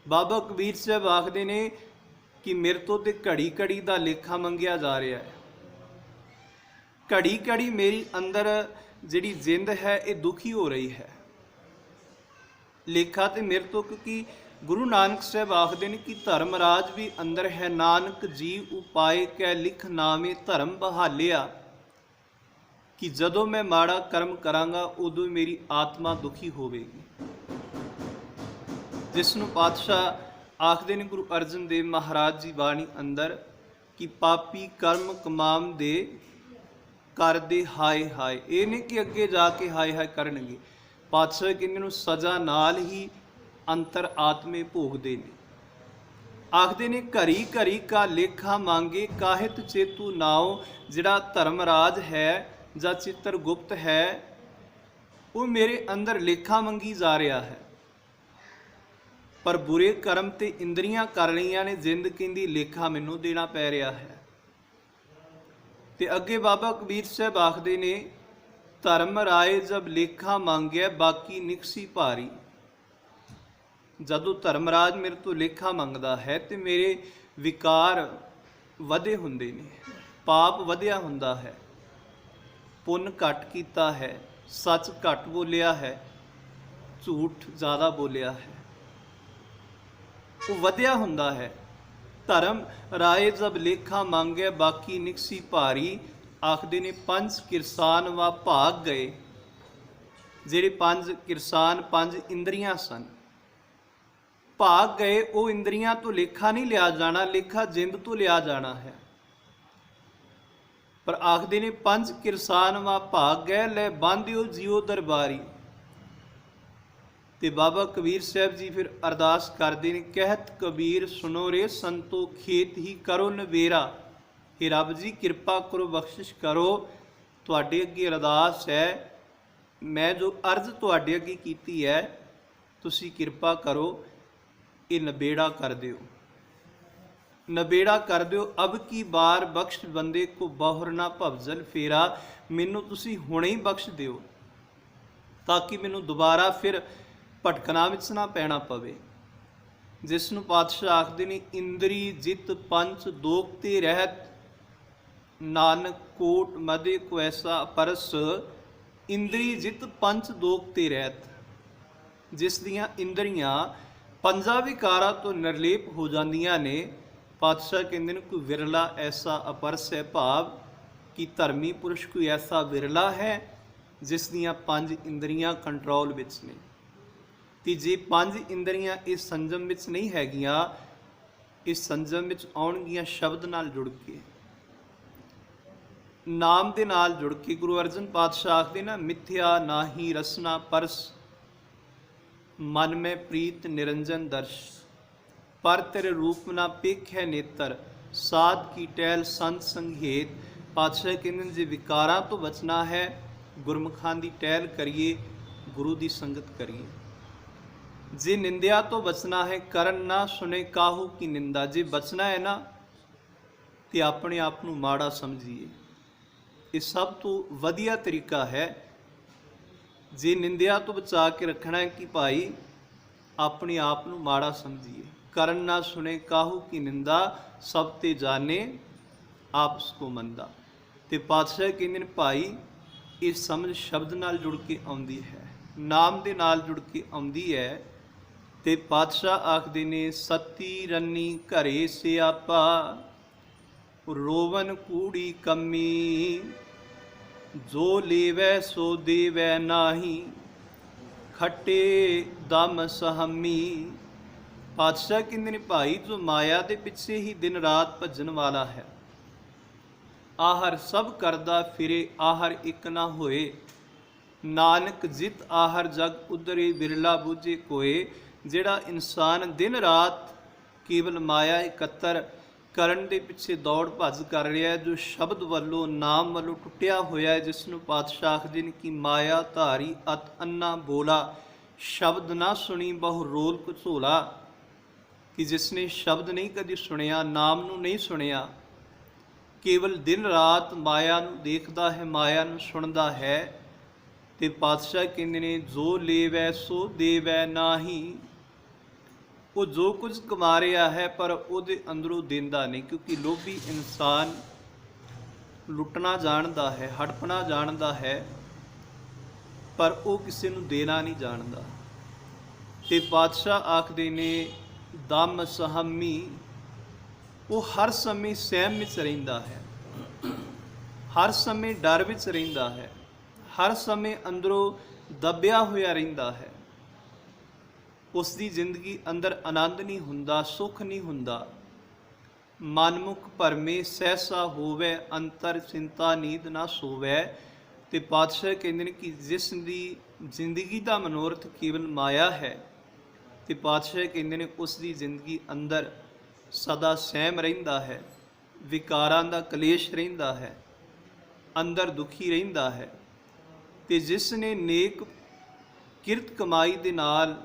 ਬਾਬਾ ਕਬੀਰ ਸਾਹਿਬ ਆਖਦੇ ਨੇ ਕਿ ਮੇਰੇ ਤੋਂ ਤੇ ਘੜੀ ਘੜੀ ਦਾ ਲੇਖਾ ਮੰਗਿਆ ਜਾ ਰਿਹਾ ਹੈ। ਘੜੀ ਘੜੀ ਮੇਰੀ ਅੰਦਰ ਜਿਹੜੀ ਜਿੰਦ ਹੈ ਇਹ ਦੁਖੀ ਹੋ ਰਹੀ ਹੈ। ਲੇਖਾ ਤੇ ਮੇਰੇ ਤੋਂ, ਕਿਉਂਕਿ ਗੁਰੂ ਨਾਨਕ ਸਾਹਿਬ ਆਖਦੇ ਨੇ ਕਿ ਧਰਮ ਰਾਜ ਵੀ ਅੰਦਰ ਹੈ। ਨਾਨਕ ਜੀ ਉਪਾਏ ਕੈ ਲਿਖ ਨਾਮੇ ਧਰਮ ਬਹਾਲਿਆ। ਕਿ ਜਦੋਂ ਮੈਂ ਮਾੜਾ ਕਰਮ ਕਰਾਂਗਾ ਉਦੋਂ ਮੇਰੀ ਆਤਮਾ ਦੁਖੀ ਹੋਵੇਗੀ। ਜਿਸ ਨੂੰ ਪਾਤਸ਼ਾਹ ਆਖਦੇ ਨੇ ਗੁਰੂ ਅਰਜਨ ਦੇਵ ਮਹਾਰਾਜ ਜੀ ਬਾਣੀ ਅੰਦਰ ਕਿ ਪਾਪੀ ਕਰਮ ਕਮਾਮ ਦੇ ਕਰਦੇ ਹਾਏ ਹਾਏ। ਇਹ ਨਹੀਂ ਕਿ ਅੱਗੇ ਜਾ ਕੇ ਹਾਏ ਹਾਏ ਕਰਨਗੇ। ਪਾਤਸ਼ਾਹ ਕਹਿੰਦੇ ਨੂੰ ਸਜ਼ਾ ਨਾਲ ਹੀ ਅੰਤਰ ਆਤਮੇ ਭੋਗਦੇ ਨੇ। ਆਖਦੇ ਨੇ ਘਰੀ ਘਰੀ ਕਾ ਲੇਖਾ ਮੰਗੇ, ਕਾਹਿਤ ਚੇਤੂ ਨਾਉ। ਜਿਹੜਾ ਧਰਮ ਰਾਜ ਹੈ ਜਾਂ ਚਿੱਤਰ ਗੁਪਤ ਹੈ ਉਹ ਮੇਰੇ ਅੰਦਰ ਲੇਖਾ ਮੰਗੀ ਜਾ ਰਿਹਾ ਹੈ। ਪਰ ਬੁਰੇ ਕਰਮ ਤੇ ਇੰਦਰੀਆਂ ਕਰ ਰਹੀਆਂ ਨੇ। ਜਿੰਦ ਕਹਿੰਦੀ ਲੇਖਾ ਮੈਨੂੰ ਦੇਣਾ ਪੈ ਰਿਹਾ ਹੈ। ਤੇ ਅੱਗੇ ਬਾਬਾ ਕਬੀਰ ਸਾਹਿਬ ਆਖਦੇ ਨੇ, ਧਰਮ ਰਾਏ ਜਬ ਲੇਖਾ ਮੰਗਿਆ ਬਾਕੀ ਨਿਕਸੀ ਭਾਰੀ। ਜਦੋਂ ਧਰਮਰਾਜ ਮੇਰੇ ਤੋਂ ਲੇਖਾ ਮੰਗਦਾ ਹੈ ਤੇ ਮੇਰੇ ਵਿਕਾਰ ਵਧੇ ਹੁੰਦੇ ਨੇ, ਪਾਪ ਵਧਿਆ ਹੁੰਦਾ ਹੈ, ਪੁੰਨ ਘੱਟ ਕੀਤਾ ਹੈ, ਸੱਚ ਘੱਟ ਬੋਲਿਆ ਹੈ, ਝੂਠ ਜ਼ਿਆਦਾ ਬੋਲਿਆ ਹੈ, ਉਹ ਵਧਿਆ ਹੁੰਦਾ ਹੈ। ਧਰਮ ਰਾਏ ਜਬ ਲੇਖਾ ਮੰਗਿਆ ਬਾਕੀ ਨਿਕਸੀ ਭਾਰੀ। ਆਖਦੇ ਨੇ ਪੰਜ ਕਿਰਸਾਨ ਵਾ ਭਾਗ ਗਏ। ਜਿਹੜੇ ਪੰਜ ਕਿਰਸਾਨ, ਪੰਜ ਇੰਦਰੀਆਂ ਸਨ, ਭਾਗ ਗਏ। ਉਹ ਇੰਦਰੀਆਂ ਤੋਂ ਲੇਖਾ ਨਹੀਂ ਲਿਆ ਜਾਣਾ, ਲੇਖਾ ਜਿੰਦ ਤੋਂ ਲਿਆ ਜਾਣਾ ਹੈ। ਪਰ ਆਖਦੇ ਨੇ ਪੰਜ ਕਿਰਸਾਨ ਵਾ ਭਾਗ ਗਏ, ਲੈ ਬਾਂਧਿਓ ਜਿਉ ਦਰਬਾਰੀ। ਤੇ ਬਾਬਾ ਕਬੀਰ ਸਾਹਿਬ ਜੀ ਫਿਰ ਅਰਦਾਸ ਕਰਦੇ ਨੇ, ਕਹਿਤ ਕਬੀਰ ਸੁਨੋ ਰੇ ਸੰਤੋ ਖੇਤ ਹੀ ਕਰੋ ਨਵੇਰਾ। हे ਰੱਬ ਜੀ ਕਿਰਪਾ ਕਰੋ, ਬਖਸ਼ਿਸ਼ ਕਰੋ, ਤੁਹਾਡੇ ਅੱਗੇ ਅਰਦਾਸ ਹੈ, ਮੈਂ ਜੋ ਅਰਜ਼ ਤੁਹਾਡੇ ਅੱਗੇ ਕੀਤੀ ਹੈ ਤੁਸੀਂ ਕਿਰਪਾ ਕਰੋ, ਇਹ ਨਬੇੜਾ ਕਰ ਦਿਓ, ਨਬੇੜਾ ਕਰ ਦਿਓ। ਅਬ ਕੀ ਬਾਰ ਬਖਸ਼ ਬੰਦੇ ਕੋ ਬਹੁਰ ਨਾ ਭਵਜਲ ਫੇਰਾ। ਮੈਨੂੰ ਤੁਸੀਂ ਹੁਣੇ ਹੀ ਬਖਸ਼ ਦਿਓ ਤਾਂ ਕਿ ਮੈਨੂੰ ਦੁਬਾਰਾ ਫਿਰ ਭਟਕਣਾ ਵਿੱਚ ਨਾ ਪੈਣਾ ਪਵੇ। ਜਿਸ ਨੂੰ ਪਾਤਸ਼ਾਹ ਆਖਦੇ ਨੇ, ਇੰਦਰੀ ਜਿਤ ਪੰਚ ਦੋਖ ਤੇ ਰਹਿਤ, ਨਾਨਕ ਕੋਟ ਮਦੇ ਕੋ ਐਸਾ ਪਰਸ। ਇੰਦਰੀ ਜਿਤ ਪੰਚ ਦੋਖ ਤੇ ਰਹਿਤ, ਜਿਸ ਦੀਆਂ ਇੰਦਰੀਆਂ ਪੰਜਾਂ ਵਿਕਾਰਾਂ ਤੋਂ ਨਿਰਲੇਪ ਹੋ ਜਾਂਦੀਆਂ ਨੇ। ਪਾਤਸ਼ਾਹ ਕਹਿੰਦੇ ਨੇ, ਕੋਈ ਵਿਰਲਾ ਐਸਾ ਅਪਰਸ ਹੈ, ਭਾਵ ਕਿ ਧਰਮੀ ਪੁਰਸ਼ ਕੋਈ ਐਸਾ ਵਿਰਲਾ ਹੈ ਜਿਸ ਦੀਆਂ ਪੰਜ ਇੰਦਰੀਆਂ ਕੰਟਰੋਲ ਵਿੱਚ ਨੇ। ਤੇ ਜੇ ਪੰਜ ਇੰਦਰੀਆਂ ਇਸ ਸੰਜਮ ਵਿੱਚ ਨਹੀਂ ਹੈਗੀਆਂ, ਇਸ ਸੰਜਮ ਵਿੱਚ ਆਉਣਗੀਆਂ ਸ਼ਬਦ ਨਾਲ ਜੁੜ ਕੇ, ਨਾਮ ਦੇ ਨਾਲ ਜੁੜ ਕੇ। ਗੁਰੂ ਅਰਜਨ ਪਾਤਸ਼ਾਹ ਆਖਦੇ ਨਾ, ਮਿਥਿਆ ਨਾਹੀ ਰਸਨਾ ਪਰਸ, ਮਨ ਮੈਂ ਪ੍ਰੀਤ ਨਿਰੰਜਨ ਦਰਸ਼। ਪਰ ਤੇਰੇ ਰੂਪ ਨਾ ਪੇਖੈ ਨੇਤਰ, ਸਾਧ ਕੀ ਟਹਿਲ ਸੰਤ ਸੰਘੇਤ। ਪਾਤਸ਼ਾਹ ਕਹਿੰਦੇ ਜੇ ਵਿਕਾਰਾਂ ਤੋਂ ਬਚਣਾ ਹੈ, ਗੁਰਮੁਖਾਂ ਦੀ ਟਹਿਲ ਕਰੀਏ, ਗੁਰੂ ਦੀ ਸੰਗਤ ਕਰੀਏ। ਜੇ ਨਿੰਦਿਆ ਤੋਂ ਬਚਣਾ ਹੈ, ਕਰਨ ਨਾ ਸੁਣੇ ਕਾਹੂ ਕੀ ਨਿੰਦਾ। ਜੇ ਬਚਣਾ ਹੈ ਨਾ ਤੇ ਆਪਣੇ ਆਪ ਨੂੰ ਮਾੜਾ ਸਮਝੀਏ, ਇਹ ਸਭ ਤੋਂ ਵਧੀਆ ਤਰੀਕਾ ਹੈ। ਜੇ ਨਿੰਦਿਆ ਤੋਂ ਬਚਾ ਕੇ ਰੱਖਣਾ ਹੈ ਕਿ ਭਾਈ ਆਪਣੇ ਆਪ ਨੂੰ ਮਾੜਾ ਸਮਝੀਏ। ਕਰਨ ਨਾ ਸੁਣੇ ਕਾਹੂ ਕੀ ਨਿੰਦਾ, ਸਭ ਤੇ ਜਾਣੇ ਆਪਸ ਕੋ ਮੰਦਾ। ਤੇ ਪਾਤਸ਼ਾਹ ਕਹਿੰਦੇ ਨੇ ਭਾਈ ਇਹ ਸਮਝ ਸ਼ਬਦ ਨਾਲ ਜੁੜ ਕੇ ਆਉਂਦੀ ਹੈ, ਨਾਮ ਦੇ ਨਾਲ ਜੁੜ ਕੇ ਆਉਂਦੀ ਹੈ। ਤੇ ਪਾਤਸ਼ਾਹ ਆਖਦੇ ਨੇ, ਸਤੀ ਰੰਨੀ ਘਰੇ ਸਿਆਪਾ, ਰੋਵਨ ਕੂੜੀ ਕੰਮੀ। ਜੋ ਲੇਵੈ ਸੋ ਦੇਵੈ ਨਾਹੀ, ਖੱਟੇ ਦਮ ਸਹਮੀ। ਪਾਤਸ਼ਾਹ ਕਹਿੰਦੇ ਨੇ ਭਾਈ ਜੋ ਮਾਇਆ ਦੇ ਪਿੱਛੇ ਹੀ ਦਿਨ ਰਾਤ ਭੱਜਣ ਵਾਲਾ ਹੈ, ਆਹਰ ਸਭ ਕਰਦਾ ਫਿਰੇ, ਆਹਰ ਇੱਕ ਨਾ ਹੋਏ। ਨਾਨਕ ਜਿਤ ਆਹਰ ਜਗ ਉਦਰੇ, ਬਿਰਲਾ ਬੂਝੇ ਕੋਏ। ਜਿਹੜਾ ਇਨਸਾਨ ਦਿਨ ਰਾਤ ਕੇਵਲ ਮਾਇਆ ਇਕੱਤਰ ਕਰਨ ਦੇ ਪਿੱਛੇ ਦੌੜ ਭੱਜ ਕਰ ਰਿਹਾ ਹੈ, ਜੋ ਸ਼ਬਦ ਵੱਲੋਂ, ਨਾਮ ਵੱਲੋਂ ਟੁੱਟਿਆ ਹੋਇਆ ਹੈ, ਜਿਸ ਨੂੰ ਪਾਤਸ਼ਾਹ ਆਖਦੇ ਨੇ ਕਿ ਮਾਇਆ ਧਾਰੀ ਅਤ ਅੰਨਾ ਬੋਲਾ, ਸ਼ਬਦ ਨਾ ਸੁਣੀ ਬਹੁ ਰੋਲ ਘਚੋਲਾ। ਕਿ ਜਿਸ ਨੇ ਸ਼ਬਦ ਨਹੀਂ ਕਦੀ ਸੁਣਿਆ, ਨਾਮ ਨੂੰ ਨਹੀਂ ਸੁਣਿਆ, ਕੇਵਲ ਦਿਨ ਰਾਤ ਮਾਇਆ ਨੂੰ ਦੇਖਦਾ ਹੈ, ਮਾਇਆ ਨੂੰ ਸੁਣਦਾ ਹੈ। ਤੇ ਪਾਤਸ਼ਾਹ ਕਹਿੰਦੇ ਨੇ, ਜੋ ਲੇਵੈ ਸੋ ਦੇਵੈ ਨਾਹੀ। ਉਹ ਜੋ ਕੁਝ ਕਮਾ ਰਿਹਾ ਹੈ ਪਰ ਉਹਦੇ ਅੰਦਰੋਂ ਦਿੰਦਾ ਨਹੀਂ, ਕਿਉਂਕਿ ਲੋਭੀ ਇਨਸਾਨ ਲੁੱਟਣਾ ਜਾਣਦਾ ਹੈ, ਹੜਪਣਾ ਜਾਣਦਾ ਹੈ, ਪਰ ਉਹ ਕਿਸੇ ਨੂੰ ਦੇਣਾ ਨਹੀਂ ਜਾਣਦਾ। ਤੇ ਪਾਤਸ਼ਾਹ ਆਖਦੇ ਨੇ, ਦਮ ਸਹਮੀ। ਉਹ ਹਰ ਸਮੇਂ ਸਹਿਮ ਵਿੱਚ ਰਹਿੰਦਾ ਹੈ, ਹਰ ਸਮੇਂ ਡਰ ਵਿੱਚ ਰਹਿੰਦਾ ਹੈ, ਹਰ ਸਮੇਂ ਅੰਦਰੋਂ ਦੱਬਿਆ ਹੋਇਆ ਰਹਿੰਦਾ ਹੈ। ਉਸ ਦੀ ਜ਼ਿੰਦਗੀ ਅੰਦਰ ਆਨੰਦ ਨਹੀਂ ਹੁੰਦਾ, ਸੁੱਖ ਨਹੀਂ ਹੁੰਦਾ। ਮਨਮੁਖ ਭਰਮੇ ਸਹਿਸਾ ਹੋਵੇ, ਅੰਤਰ ਚਿੰਤਾ ਨੀਂਦ ਨਾ ਸੋਵੇ। ਤੇ ਪਾਤਸ਼ਾਹ ਕਹਿੰਦੇ ਨੇ ਕਿ ਜਿਸ ਦੀ ਜ਼ਿੰਦਗੀ ਦਾ ਮਨੋਰਥ ਕੇਵਲ ਮਾਇਆ ਹੈ, ਤੇ ਪਾਤਸ਼ਾਹ ਕਹਿੰਦੇ ਨੇ ਉਸ ਦੀ ਜ਼ਿੰਦਗੀ ਅੰਦਰ ਸਦਾ ਸਹਿਮ ਰਹਿੰਦਾ ਹੈ, ਵਿਕਾਰਾਂ ਦਾ ਕਲੇਸ਼ ਰਹਿੰਦਾ ਹੈ, ਅੰਦਰ ਦੁਖੀ ਰਹਿੰਦਾ ਹੈ। ਤੇ ਜਿਸ ਨੇ ਨੇਕ ਕਿਰਤ ਕਮਾਈ ਦੇ ਨਾਲ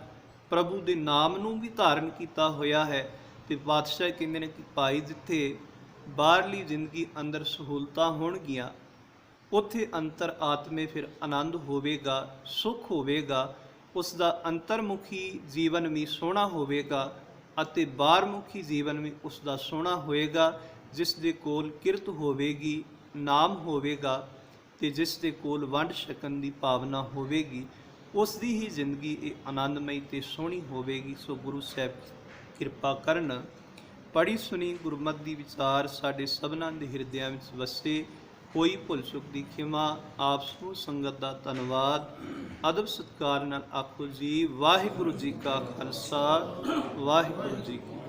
ਪ੍ਰਭੂ ਦੇ ਨਾਮ ਨੂੰ ਵੀ ਧਾਰਨ ਕੀਤਾ ਹੋਇਆ ਹੈ, ਤੇ ਪਾਤਸ਼ਾਹ ਕਹਿੰਦੇ ਨੇ ਕਿ ਭਾਈ ਜਿੱਥੇ ਬਾਹਰਲੀ ਜ਼ਿੰਦਗੀ ਅੰਦਰ ਸਹੂਲਤਾਂ ਹੋਣਗੀਆਂ, ਉੱਥੇ ਅੰਤਰ ਆਤਮੇ ਫਿਰ ਆਨੰਦ ਹੋਵੇਗਾ, ਸੁੱਖ ਹੋਵੇਗਾ। ਉਸ ਦਾ ਅੰਤਰਮੁਖੀ ਜੀਵਨ ਵੀ ਸੋਹਣਾ ਹੋਵੇਗਾ ਅਤੇ ਬਾਹਰਮੁਖੀ ਜੀਵਨ ਵੀ ਉਸ ਦਾ ਸੋਹਣਾ ਹੋਏਗਾ। ਜਿਸ ਦੇ ਕੋਲ ਕਿਰਤ ਹੋਵੇਗੀ, ਨਾਮ ਹੋਵੇਗਾ ਤੇ ਜਿਸ ਦੇ ਕੋਲ ਵੰਡ ਛਕਣ ਦੀ ਭਾਵਨਾ ਹੋਵੇਗੀ, ਉਸ ਦੀ ਹੀ ਜ਼ਿੰਦਗੀ ਇਹ ਆਨੰਦਮਈ ਤੇ ਸੋਹਣੀ ਹੋਵੇਗੀ। ਸੋ ਗੁਰੂ ਸਾਹਿਬ ਕਿਰਪਾ ਕਰਨ, ਪੜ੍ਹੀ ਸੁਣੀ ਗੁਰਮਤਿ ਦੀ ਵਿਚਾਰ ਸਾਡੇ ਸਭਨਾਂ ਦੇ ਹਿਰਦਿਆਂ ਵਿੱਚ ਵਸੇ। ਕੋਈ ਭੁੱਲ ਚੁੱਕ ਦੀ ਖਿਮਾ। ਆਪ ਸਮੂਹ ਸੰਗਤ ਦਾ ਧੰਨਵਾਦ। ਅਦਬ ਸਤਿਕਾਰ ਨਾਲ ਆਖੋ ਜੀ ਵਾਹਿਗੁਰੂ ਜੀ ਕਾ ਖਾਲਸਾ, ਵਾਹਿਗੁਰੂ ਜੀ ਕੀ